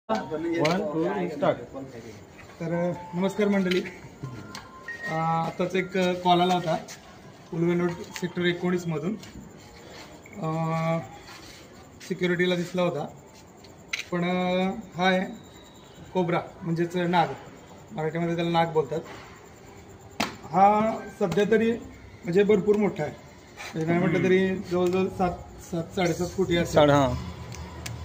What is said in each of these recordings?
1 2 start. तर नमस्कार मंडळी. आताच एक कॉल आला होता उलवेनोड सेक्टर 19 मधून. सिक्युरिटीला दिसला होता, पण हा आहे कोब्रा म्हणजेच नाग, मराठीमध्ये त्याला नाग बोलतात. हा सध्या तरी म्हणजे भरपूर मोठा आहे, म्हणजे नाही म्हटलं तरी जवळजवळ 7-7.5 फुटी असेल.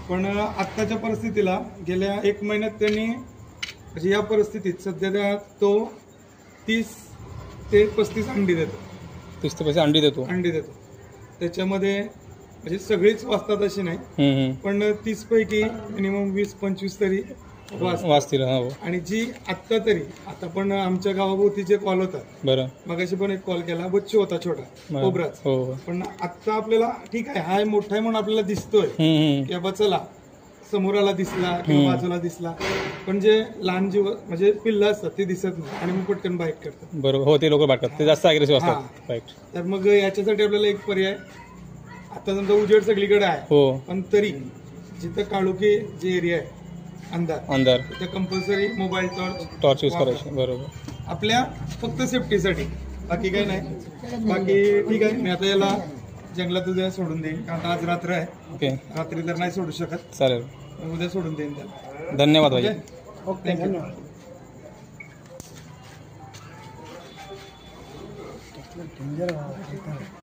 पण आत्ताच्या परिस्थितीला गेल्या 1 महिन्यात त्यांनी म्हणजे या परिस्थितीत सध्या तो 30 ते 35 अंडी देतो. 30 ते 35 अंडी देतो. त्याच्यामध्ये म्हणजे सगळीच वाचतात अशी नाही, पण 30 पैकी मिनिमम 20-25 तरी वाचतील. आणि जी आता पण आमच्या गावाभोवती जे कॉल होतात, बरं मगाशी पण एक कॉल केला, बच्चू होता छोटा कोब्राच. पण आता आपल्याला ठीक आहे, हा मोठा आहे म्हणून आपल्याला दिसतोय की बाबा चला समोराला दिसला किंवा बाजूला दिसला, पण जे लहान जीव म्हणजे पिल्लं असतात ते दिसत नाही आणि मग पटकन बाईट करतात. बरोबर. हो, ते लोक बाईट करतात, ते जास्त अग्रेसिव्ह असतात. राईट. तर मग याच्यासाठी आपल्याला एक पर्याय, आता समजा उजेड सगळीकडे आहे, पण तरी जिथं काळोखी जे एरिया आहे अंधार तिथं कंपल्सरी मोबाईल टॉर्च यूज करायचे. बरोबर. आपल्या फक्त सेफ्टीसाठी, बाकी काही नाही. बाकी ठीक आहे, मी आता याला जंगलात उद्या सोडून देईन, कारण आज रात्र आहे. ओके. रात्री तर नाही सोडू शकत. चालेल, उद्या सोडून देईन त्याला. धन्यवाद भाई. Okay, thank you.